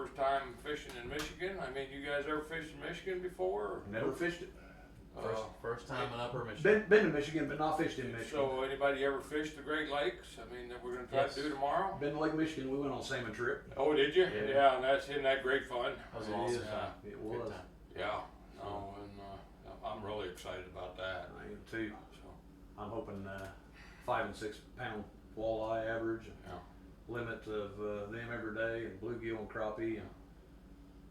first time fishing in Michigan. I mean, you guys ever fished in Michigan before? Never fished it. First time in Upper Michigan. Been to Michigan, but not fished in Michigan. So anybody ever fished the Great Lakes? I mean, that we're gonna try to do tomorrow? Been to Lake Michigan. We went on a salmon trip. Oh, did you? Yeah. Yeah, and isn't that great fun? That was It awesome. is. Yeah. It Good was. time. Yeah, no, and I'm really excited about that. I am too. So, I'm hoping 5 and 6 pound walleye average. yeah. Limit of them every day, and bluegill and crappie. And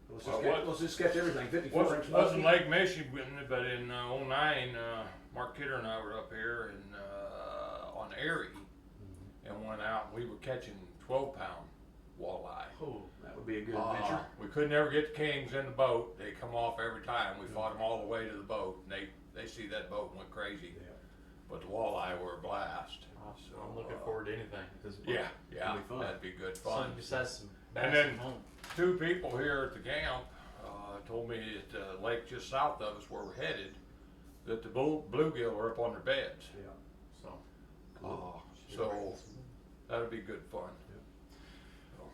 Well, let's just sketch everything. 54 inch Wasn't muskie. Lake Michigan, but in '09, Mark Kidder and I were up here and on Erie, and went out and we were catching 12-pound walleye. Oh, that would be a good adventure. We could never get the kings in the boat. They come off every time. We fought them all the way to the boat, and they see that boat and went crazy. Yeah. But the walleye were a blast. So, I'm looking forward to anything. Yeah, It'll be fun. that'd be good Fun. fun. Besides some And bass then- at home. 2 people here at the camp told me at the lake just south of us where we're headed, that the bluegill are up on their beds. Yeah. So. So that'll be good fun.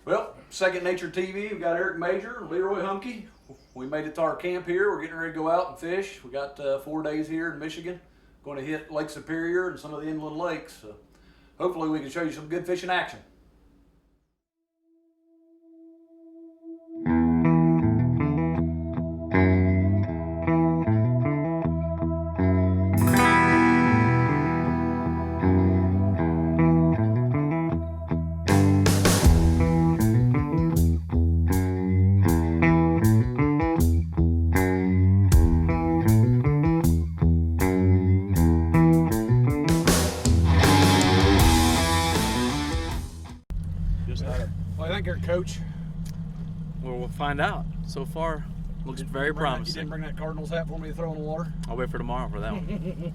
Well, Second Nature TV, we've got Eric Major and Leroy Humke. We made it to our camp here. We're getting ready to go out and fish. We got 4 days here in Michigan. Going to hit Lake Superior and some of the inland lakes. So hopefully we can show you some good fishing action. Well, I think our coach. Well, we'll find out. So far, looks very You promising. didn't bring that Cardinals hat for me to throw in the water. I'll wait for tomorrow for that one.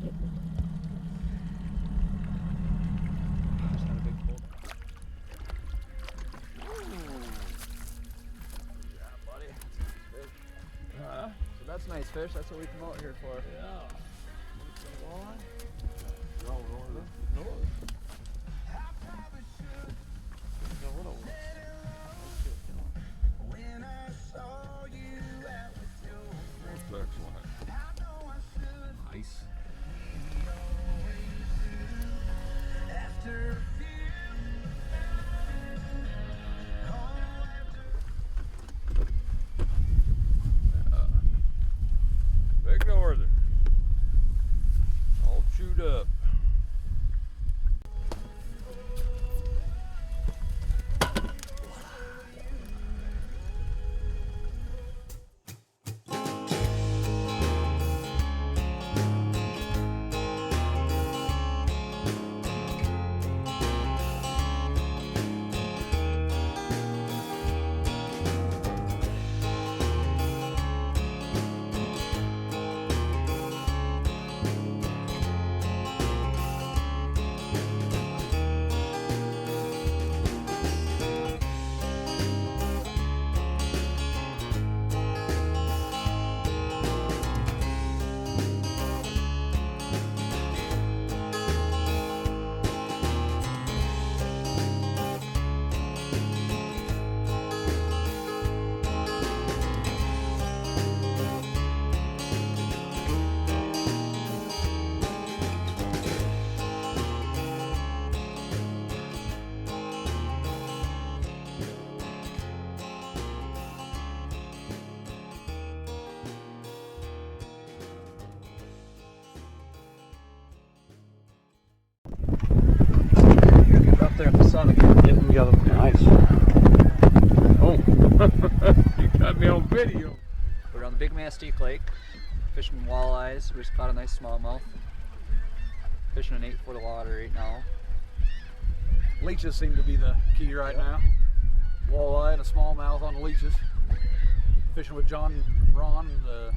So that's nice fish. That's what we come out here for. Nice. Big northern. All chewed up. Up there in the sun again. Getting together. Nice. Oh, you got me on video. We're on the Big Mastique Lake, fishing walleyes. We just caught a nice smallmouth. Fishing an 8 foot of water right now. Leeches seem to be the key right now. Walleye and a smallmouth on the leeches. Fishing with John Ron, the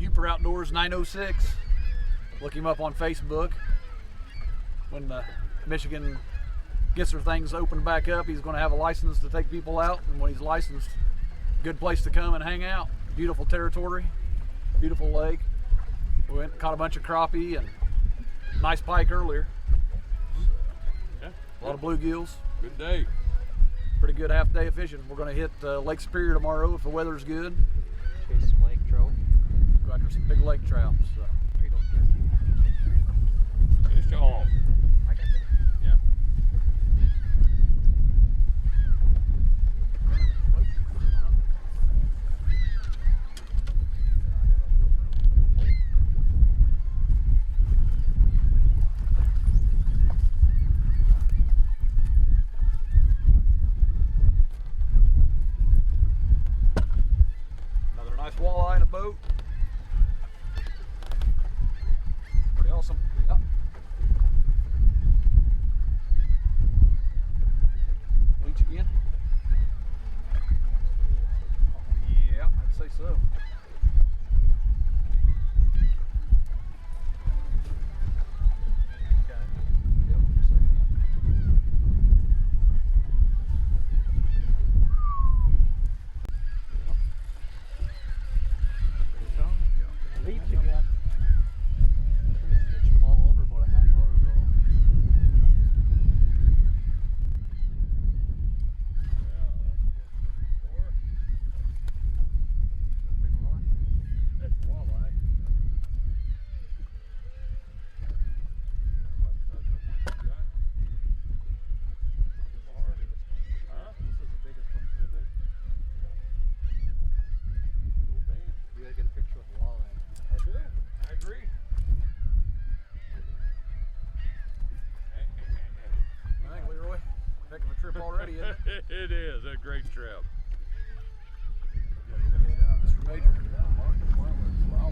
Uper Outdoors 906. Look him up on Facebook. When Michigan gets their things opened back up, he's going to have a license to take people out, and when he's licensed, good place to come and hang out. Beautiful territory, beautiful lake. We went and caught a bunch of crappie and nice pike earlier. Yeah. A lot of bluegills. Good day. pretty good half day of fishing. We're gonna hit Lake Superior tomorrow if the weather's good. Chase some lake trout. Go after some big lake trout. So. Fish on. Yeah. Another nice walleye in a boat. Pretty awesome. Yep. Leech again? Yeah, I'd say so. Okay. Yep, I'd say that. Leech again. Switched them all over about a half hour ago. That's walleye. This is the biggest one. You gotta get a picture with the walleye. I do. I agree. Thank you, Leroy. Heck of a trip already, isn't it? It is a great trip. Mr. Major?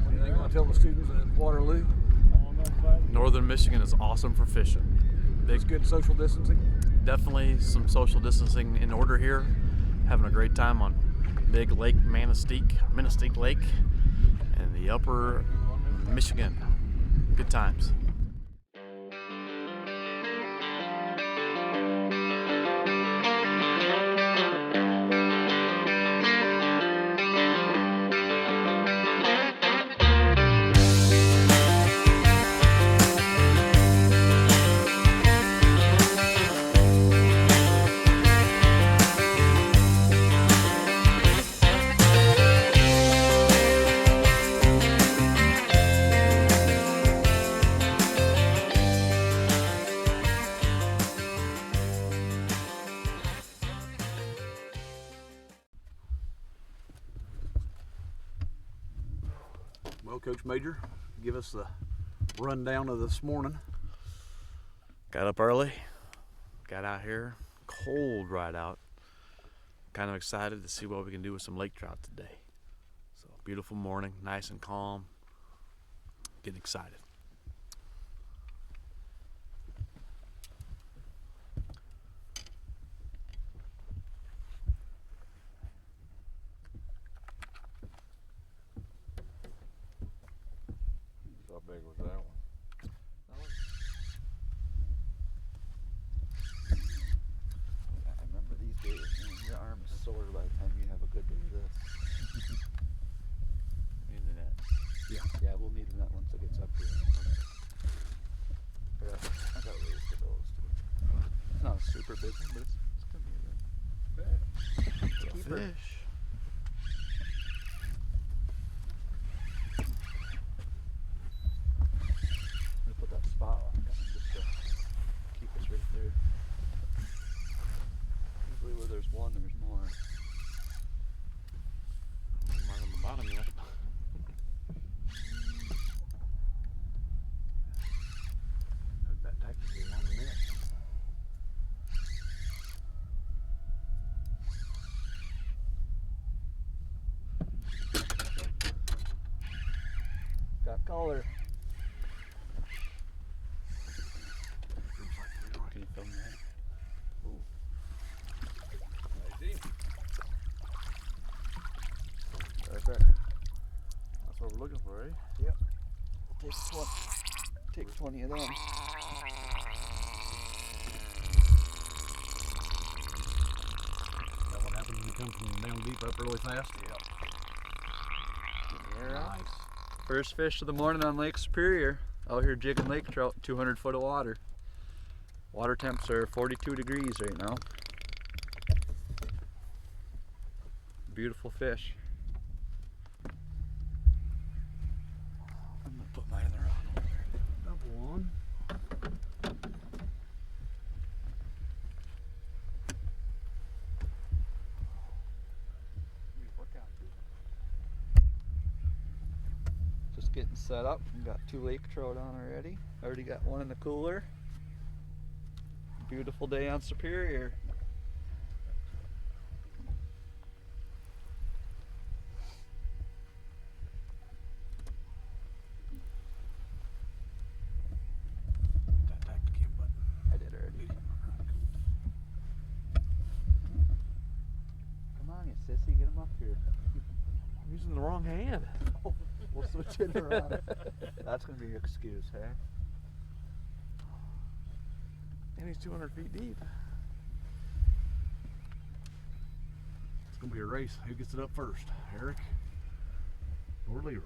Anything you want to tell the students at Waterloo? Northern Michigan is awesome for fishing. Big, It's good social distancing. definitely some social distancing in order here. Having a great time on Big Lake Minnestique Lake, and the upper Michigan. Good times. Well, Coach Major, give us the rundown of this morning. Got up early, got out here, cold right out. Kind of excited to see what we can do with some lake trout today. So beautiful morning, nice and calm. Getting excited. How big was that one? I remember these days, man, your arm is sore by the time you have a good day of this. In the net. Yeah, we'll need that once it gets up here. I got ways to those too. It's not a super big one, but it's gonna be a keeper. Fish. I'm gonna put that spot lock on just to keep us right there. Usually where there's one, there's more. Mark on the bottom yet. That tactically on the net. Got color. Can you film that? Right there. That's what we're looking for, eh? Yep. Take 20 of them. That what happens when you come from down deep up really fast? Yep. Nice. First fish of the morning on Lake Superior. Out here jigging lake trout, 200 foot of water. Water temps are 42 degrees right now. Beautiful fish. I'm gonna put mine in the rod over there. Double one. Just getting set up. We got 2 lake trout on already. Already got one in the cooler. Beautiful day on Superior. That tactic cue button. I did already. Come on, you sissy, get him up here. I'm using the wrong hand. We'll switch it around. That's gonna be your excuse, hey? And he's 200 feet deep. It's gonna be a race. Who gets it up first? Eric or Leroy?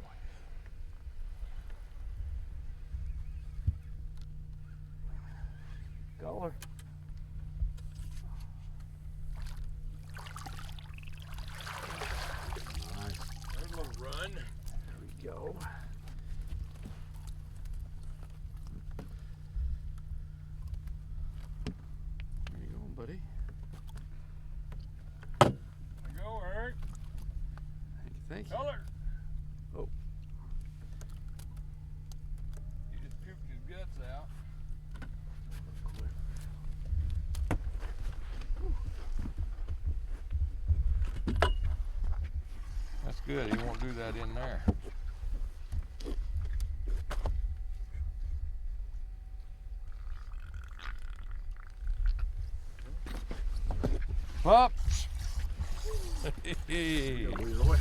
Goer. Nice. There's a little run. There we go. Where you going, buddy? There you go, Eric. Thank you. Color. Oh. He just puked his guts out. That's good. He won't do that in there. Pops. Hey. Go, Leroy.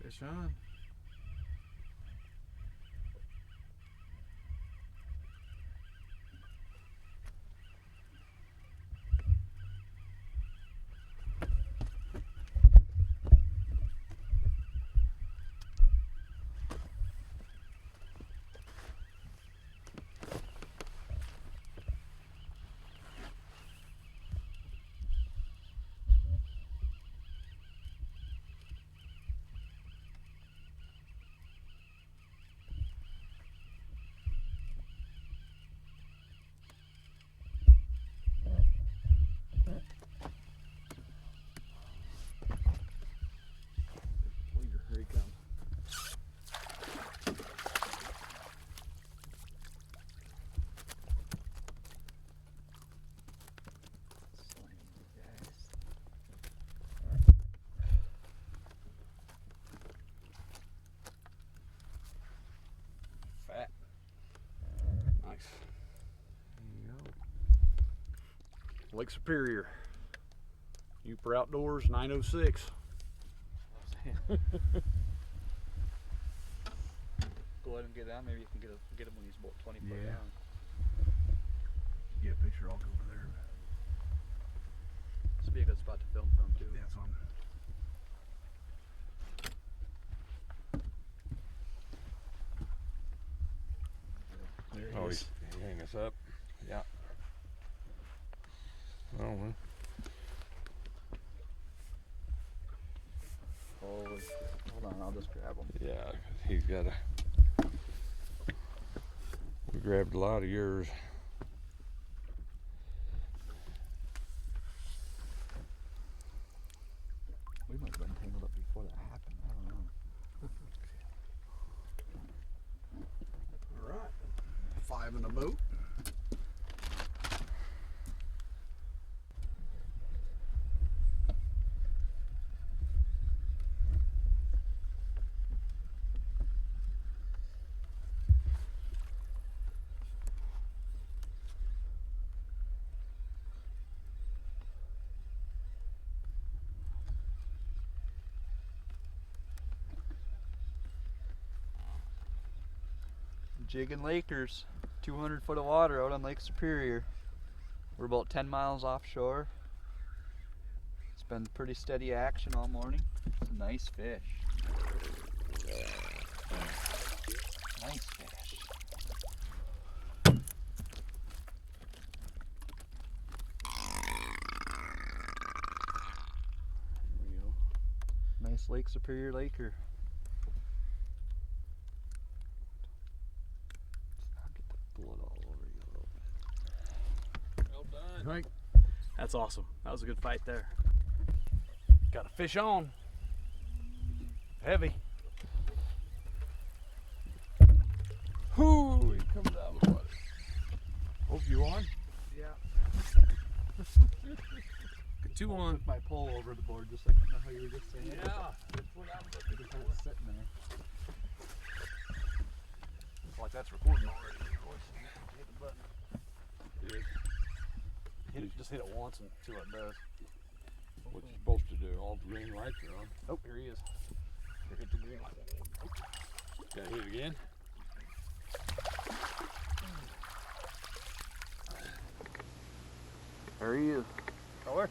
Fish on. Here he comes. Fat. Nice. There you go. Lake Superior. Uper Outdoors 906. Go ahead and get down. Maybe you can get him when he's about 20 foot Yeah. down. Get a picture, I'll go over there. This would be a good spot to film from too. Yeah, it's on. There he Oh, is. he hang us up. Yeah. Oh, well. Holy shit. Hold on, I'll just grab him. Yeah, 'cause he's got a. We grabbed a lot of yours. We might have been tangled up before that happened. I don't know. All right. 5 in the boat. Jigging Lakers, 200 foot of water out on Lake Superior. We're about 10 miles offshore. It's been pretty steady action all morning. It's a nice fish. Nice fish. Nice Lake Superior Laker. Get the blood all over you a little bit. Well done. Right. That's awesome. That was a good fight there. Got a fish on. Heavy. Whoo! He comes out of the water. Hope you won. Yeah. 2-1. Put my pole over the board just like how you were just saying. Yeah, that's what I'm looking Just for. kind of sitting there. Looks like that's recording already. Hit the button. Hit it, just hit it once and see what it does. What you supposed to do? All the green lights are on. Oh, here he is. Here, hit the green light. Oh. Gotta hit it again. There he is. Color?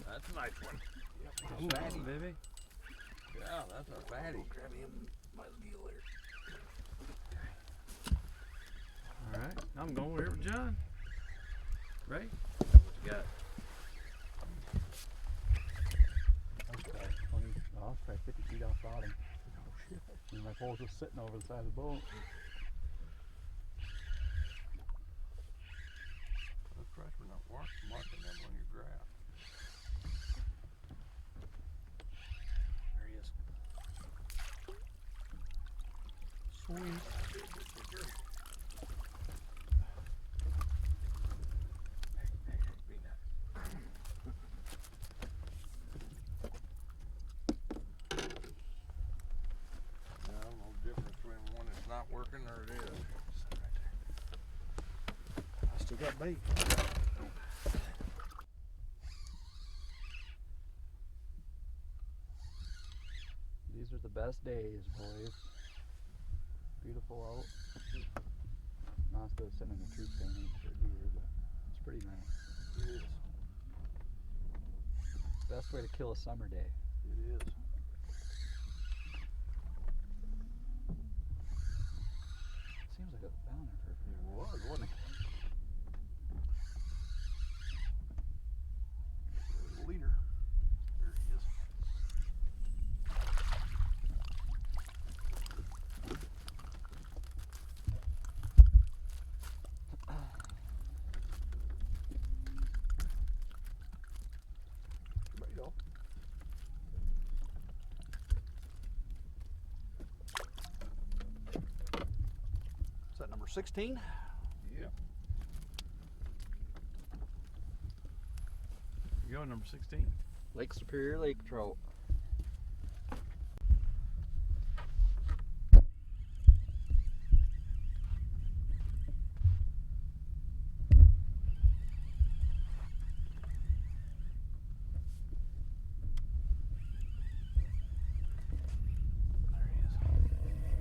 That's a nice one. Ooh, Fatty, baby. Yeah, that's a fatty. grab him by the gill there. All right, I'm going over here with John. Right? What you got? Okay. 20, well, probably 50 feet off bottom. Oh shit. And my pole's just sitting over the side of the boat. That's right, we're not marking them on your graph. There he is. Sweet. Be nice. No difference between one that's not working or it is. I still got bait. These are the best days, boys. Beautiful out. Not as good as sitting in a tree stand for deer, but it's pretty nice. It is. Best way to kill a summer day. It is. Seems like a bounty for It was, wasn't it? There's the leader. There he is. There you go. Is that number 16? Yeah. You go, number 16. Lake Superior Lake trout.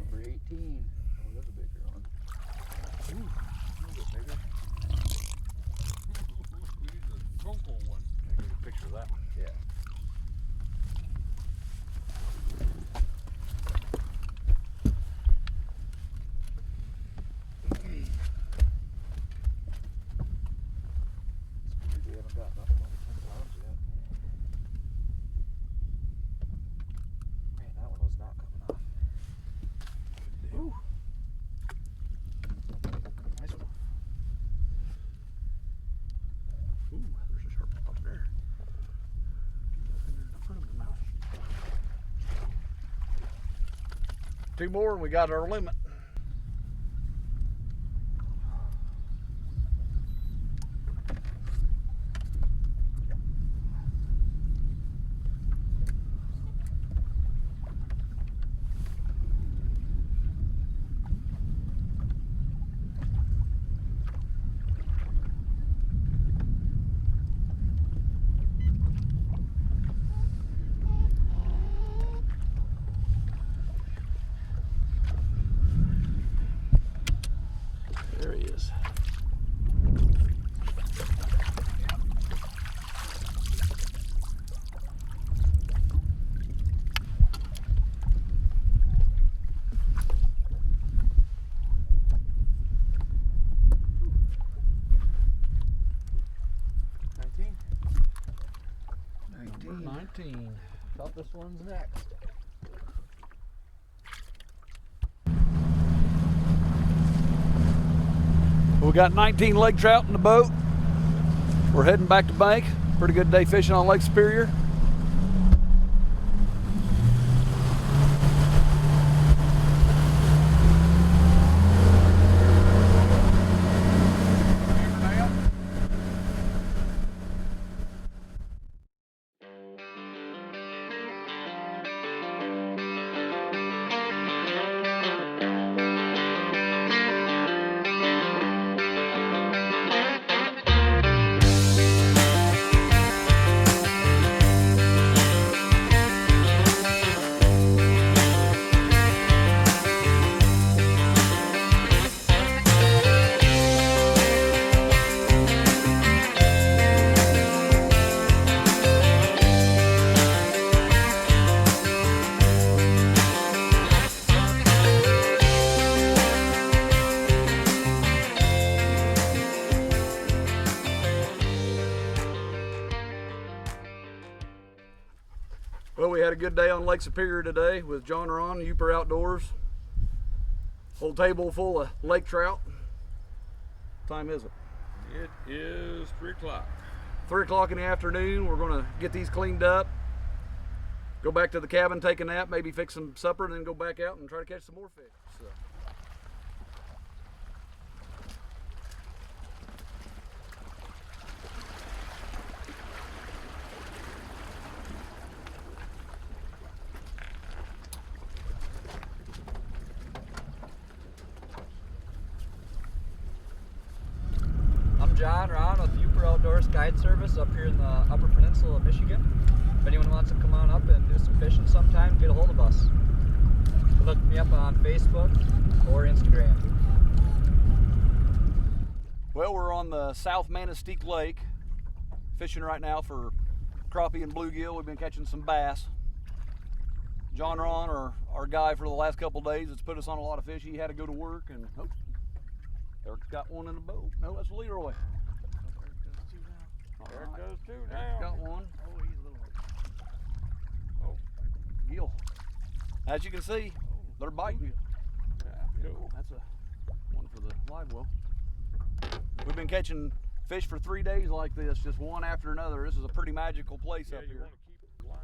There he is. Number 18. Oh, that's a bigger one. Ooh, a little bit bigger. He's a vocal one. Can I get a picture of that one? Yeah. We haven't got nothing over 10 pounds yet. Man, that one was not coming off. Ooh. Nice one. Ooh, there's a sharp spot there. Keep that finger in the front of his mouth. 2 more and we got our limit. 19. 19. Toughest one's next. We got 19 lake trout in the boat. We're heading back to bank. Pretty good day fishing on Lake Superior. Well, we had a good day on Lake Superior today with John Ron, Uper Outdoors. Whole table full of lake trout. What time is it? It is 3 o'clock. 3 o'clock in the afternoon. We're gonna get these cleaned up, go back to the cabin, take a nap, maybe fix some supper, and then go back out and try to catch some more fish. So. I'm John Ron with Uper Outdoors Guide Service up here in the Upper Peninsula of Michigan. If anyone wants to come on up and do some fishing sometime, get a hold of us. Look me up on Facebook or Instagram. Well, we're on the South Manistique Lake, fishing right now for crappie and bluegill. We've been catching some bass. John Ron, our guy for the last couple days, has put us on a lot of fish. He had to go to work, and oh, Eric's got one in the boat. No, that's Leroy. There it goes two Eric's now. got one. Oh, he's a little. Oh, gill. As you can see, they're biting. Yeah, cool. That's a one for the live well. We've been catching fish for 3 days like this, just one after another. This is a pretty magical place Yeah, up you here. want to keep it line.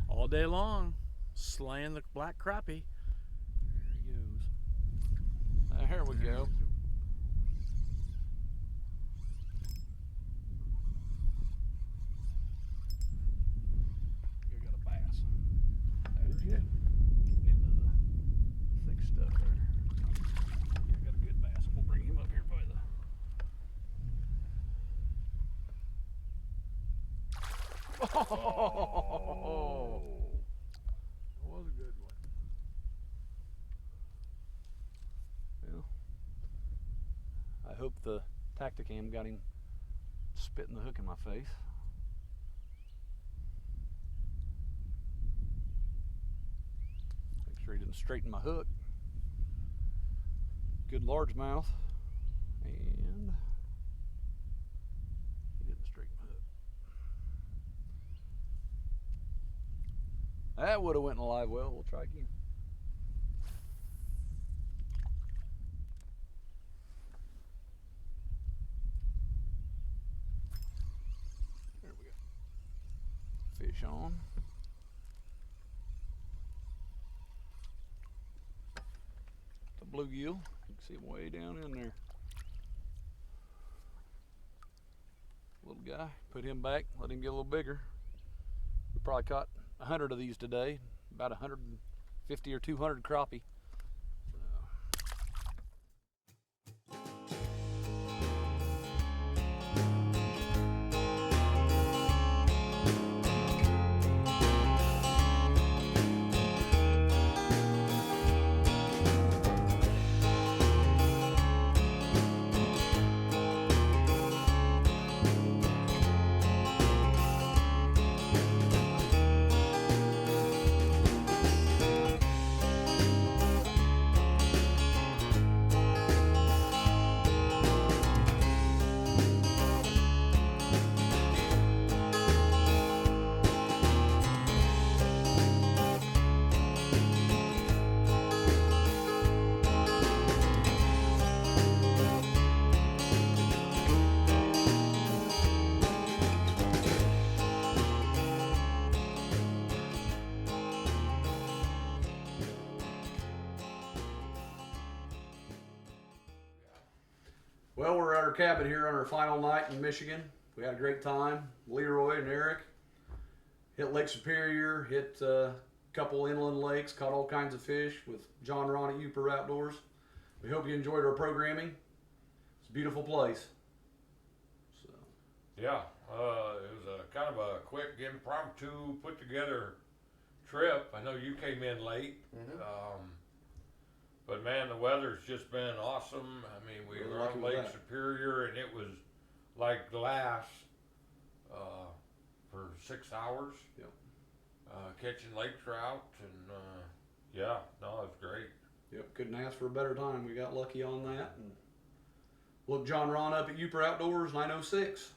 All day long, slaying the black crappie. Here we go. You got a bass. There's it. Getting into the thick stuff there. Yeah, got a good bass. We'll bring him up here by the. Oh! That was a good one. I hope the Tacticam got him spitting the hook in my face. Make sure he didn't straighten my hook. Good largemouth. And That would have went in a live well. We'll try again. There we go. Fish on. The bluegill. You can see him way down in there. Little guy. Put him back. Let him get a little bigger. We probably caught 100 of these today. About 150 or 200 crappie. Well, we're at our cabin here on our final night in Michigan. We had a great time. Leroy and Eric hit Lake Superior, hit a couple inland lakes, caught all kinds of fish with John Ron at Uper Outdoors. We hope you enjoyed our programming. It's a beautiful place. So. Yeah, it was a kind of a quick, impromptu, put together trip. I know you came in late, but man, the weather's just been awesome. I mean, we were on Lake Superior, and it was like glass for 6 hours. Yep. Catching lake trout, and yeah, no, it was great. Yep, couldn't ask for a better time. We got lucky on that. And look John Ron up at Uper Outdoors 906.